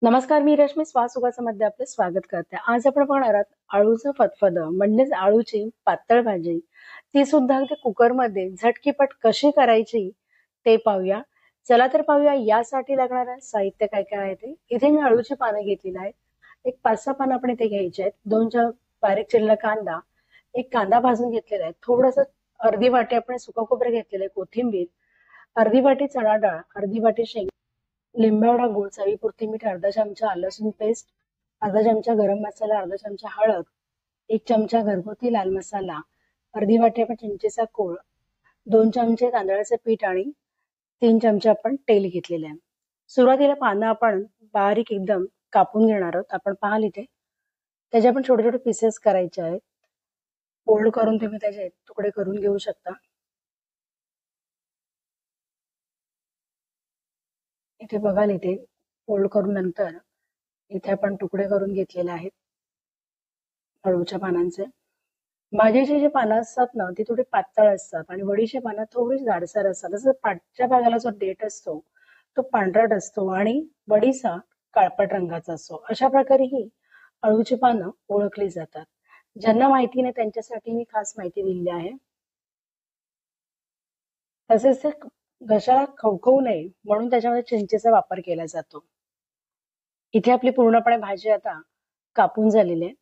नमस्कार, मी रश्मी मध्ये आपले स्वागत करते. आज आपण पाहणार आहोत अळूचं फतफदं म्हणजेच अळूची पातळ भाजी. ती सुद्धा अगदी कुकरमध्ये झटकीपट कशी करायची ते पाहूया. चला तर पाहूया यासाठी लागणारं साहित्य काय काय आहे ते. इथे मी अळूची पानं घेतलेली आहेत. एक 5-6 पानं आपण इथे घ्यायची आहेत. 2 बारीक चिरलेला कांदा, एक कांदा भाजून घेतलेला आहे. थोडंसं अर्धी वाटी आपण सुकं खोबरं घेतलेलं आहे, कोथिंबीर, अर्धी वाटी चणा डाळ, अर्धी वाटी शेंग, लिंबावडा गूळ, चवीपुरती मीठ, अर्धा चमचा आलं लसूण पेस्ट, अर्धा चमचा गरम मसाला, अर्धा चमचा हळद, 1 चमचा घरगुती लाल मसाला, अर्धी वाटी आपण चिंचेचा कोळ, 2 चमचे तांदळाचे पीठ आणि 3 चमचे आपण तेल घेतलेले आहे. सुरुवातीला पानं आपण बारीक एकदम कापून घेणार आहोत. आपण पाहाल इथे त्याचे आपण छोटे छोटे पीसेस करायचे आहेत. फोल्ड करून तुम्ही त्याचे तुकडे करून घेऊ शकता. इथे बघाल इथे फोल्ड करून नंतर इथे आपण तुकडे करून घेतलेले आहेत अळूच्या पानांचे. भाजीची जी पानं असतात ना ती थोडी पातळ असतात आणि वडीची पानं थोडी जाडसर असतात. जसं पाठच्या भागाला जो देठ असतो तो पांढरट असतो आणि वडीचा काळपट रंगाचा असतो. अशा प्रकारे ही अळूची पानं ओळखली जातात. ज्यांना माहिती नाही त्यांच्यासाठी मी खास माहिती दिलेली आहे. तसेच ते घशाला खवखवू नये म्हणून त्याच्यामध्ये चिंचेचा वापर केला जातो. इथे आपली पूर्णपणे भाजी आता कापून झालेली आहे.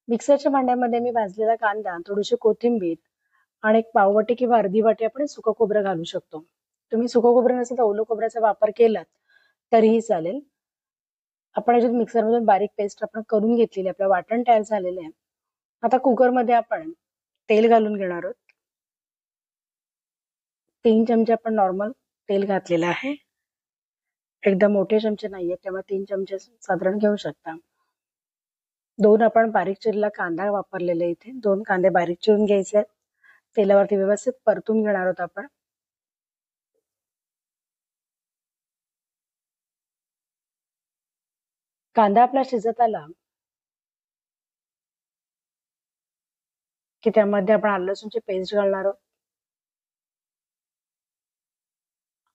मिक्सरच्या भांड्यामध्ये मी भाजलेला कांदा, थोडीशी कोथिंबीर आणि एक पाववाटी किंवा अर्धी वाटी आपण सुकं खोबरं घालू शकतो. तुम्ही सुकं खोबरं नसेल तर ओलं खोबऱ्याचा वापर केलात तरीही चालेल. आपण याच्यात मिक्सरमधून बारीक पेस्ट आपण करून घेतलेली, आपलं वाटण तयार झालेलं आहे. आता कुकरमध्ये आपण तेल घालून घेणार आहोत. 3 चमचे आपण नॉर्मल तेल घातलेलं आहे. एकदम मोठे चमचे नाहीये त्यामुळे 3 चमचे साधारण घेऊ शकता. 2 आपण बारीक चिरलेला कांदा वापरलेला इथे. 2 कांदे बारीक चिरून घ्यायचे आहेत. तेलावरती व्यवस्थित परतून घेणार आहोत आपण. कांदा आपला शिजत आला की त्यामध्ये आपण आलं लसूणची पेस्ट घालणार आहोत.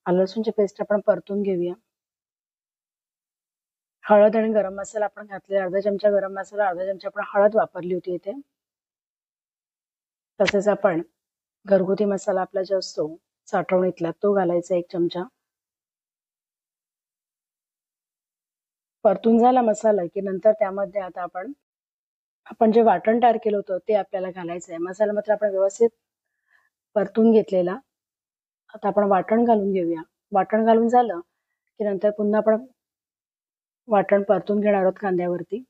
आलं लसूणची पेस्ट आपण परतून घेऊया. हळद आणि गरम मसाला आपण घातलेला, अर्धा चमचा गरम मसाला, अर्धा चमचा आपण हळद वापरली होती इथे. तसेच आपण घरगुती मसाला आपला जो असतो साठवणीतला तो घालायचा 1 चमचा. परतून झाला मसाला की नंतर त्यामध्ये आता आपण जे वाटण तयार केलं होतं ते आपल्याला घालायचं आहे. मसाला मात्र आपण व्यवस्थित परतून घेतलेला. आता आपण वाटण घालून घेऊया. वाटण घालून झालं की नंतर पुन्हा आपण वाटण परतून घेणार आहोत कांद्यावरती.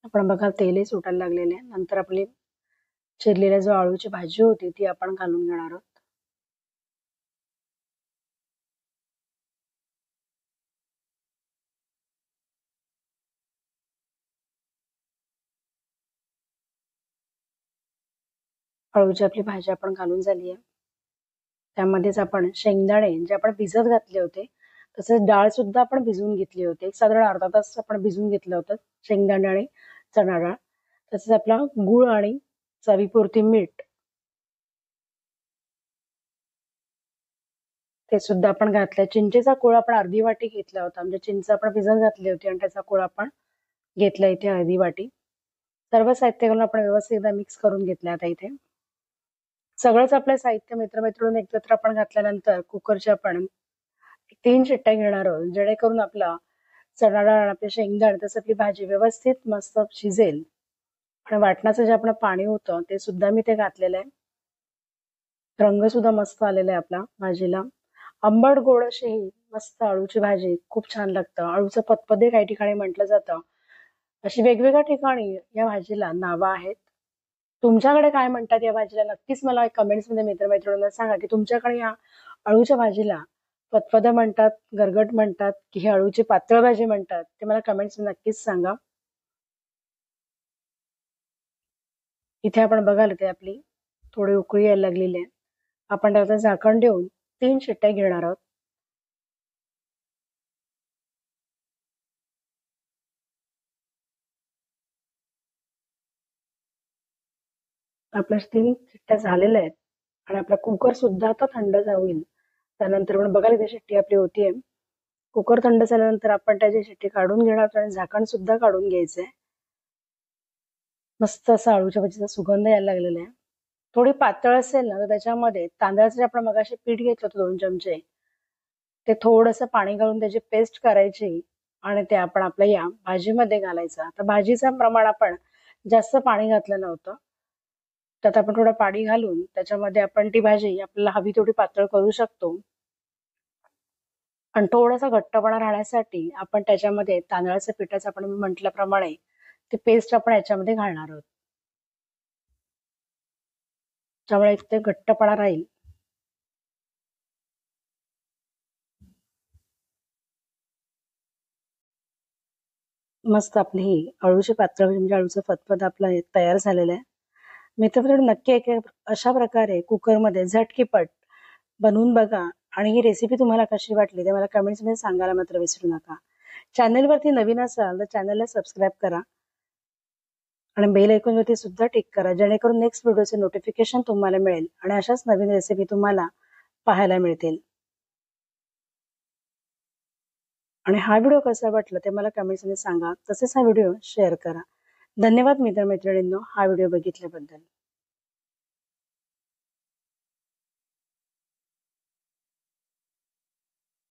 आपण बघा तेलही सुटायला लागलेले आहे. नंतर आपली चिरलेल्या जो अळूची भाजी होती ती आपण घालून घेणार आहोत. अळूची आपली भाजी आपण घालून झाली आहे. त्यामध्येच आपण शेंगदाणे जे आपण भिजत घातले होते तसेच डाळ सुद्धा आपण भिजवून घेतली होती. एक साधारण अर्धा तास आपण भिजवून घेतलं होतं शेंगदाणे आणि चणा डाळ. तसेच आपला गूळ आणि चवीपुरती मीठ ते सुद्धा आपण घातलंय. चिंचेचा कोळ आपण अर्धी वाटी घेतला होता. म्हणजे चिंच आपण भिजत घातली होती आणि त्याचा कोळ आपण घेतला इथे अर्धी वाटी. सर्व साहित्य घालून आपण व्यवस्थित एकदा मिक्स करून घेतलं. आता इथे सगळंच आपलं साहित्य मित्रमैत्रिणी एकत्र आपण घातल्यानंतर कुकरचे आपण 3 शिट्ट्या घेणार आहोत जेणेकरून आपला चणा डाळ, आपले शेंगदाणे तसं आपली भाजी व्यवस्थित मस्त शिजेल. आणि वाटणाचं जे आपण पाणी होतं ते सुद्धा मी ते घातलेलं आहे. रंग सुद्धा मस्त आलेला आहे आपला भाजीला. आंबट गोड अशी ही मस्त अळूची भाजी खूप छान लागतं. अळूचं फतफदे काही ठिकाणी म्हटलं जातं. अशी वेगवेगळ्या ठिकाणी या भाजीला नावं आहेत. तुमच्याकडे काय म्हणतात या भाजीला नक्कीच मला कमेंट्स मध्ये मित्रमैत्रिणींना सांगा की तुमच्याकडे या अळूच्या भाजीला फतफद म्हणतात, गरगट म्हणतात की ही अळूची पातळ भाजी म्हणतात ते मला कमेंट्स मध्ये नक्कीच सांगा. इथे आपण बघाल ते आपली थोडी उकळी यायला लागलेली आहे. आपण त्याचं झाकण देऊन 3 शिट्ट्या घेणार आहोत. आपल्या 3 शिट्ट्या झालेल्या आहेत आणि आपला कुकर सुद्धा आता थंड होईल. त्यानंतर आपण बघायला ती शिट्टी आपली होतीये. कुकर थंड झाल्यानंतर आपण त्याची शिट्टी काढून घेणार आहोत आणि झाकण सुद्धा काढून घ्यायचंय. मस्त असा अळूच्या भाजीचा सुगंध यायला लागलेला आहे. थोडी पातळ असेल ना तर त्याच्यामध्ये तांदळाचं जे आपण मगाशी पीठ घेतलं होतं 2 चमचे, ते थोडंसं पाणी घालून त्याची पेस्ट करायची आणि ते आपण आपल्या या भाजीमध्ये घालायचं. आता भाजीचं प्रमाण आपण जास्त पाणी घातलं नव्हतं. त्यात आपण थोडं पाणी घालून त्याच्यामध्ये आपण ती भाजी आपल्याला हवी तेवढी पातळ करू शकतो. आणि थोडासा घट्टपणा राहण्यासाठी आपण त्याच्यामध्ये तांदळाच्या पिठाचं आपण म्हटल्याप्रमाणे ती पेस्ट आपण याच्यामध्ये घालणार आहोत. त्यामुळे एक ते घट्टपणा राहील. मस्त आपली ही अळूची पातळ म्हणजे अळूचं फतफद आपलं हे तयार झालेलं आहे. मित्रमंडळी नक्की एक अशा प्रकारे कुकरमध्ये झटकीपट बनवून बघा आणि ही रेसिपी तुम्हाला कशी वाटली ते मला कमेंट्समध्ये सांगायला मात्र विसरू नका. चॅनलवरती नवीन असाल तर चॅनलला सबस्क्राईब करा आणि बेल आयकॉनवरती सुद्धा टिक करा, जेणेकरून नेक्स्ट व्हिडिओचे नोटिफिकेशन तुम्हाला मिळेल आणि अशाच नवीन रेसिपी तुम्हाला पाहायला मिळतील. आणि हा व्हिडिओ कसा वाटला ते मला कमेंट्समध्ये सांगा. तसेच हा व्हिडिओ शेअर करा. धन्यवाद मित्रमैत्रिणींनो हा व्हिडिओ बघितल्याबद्दल.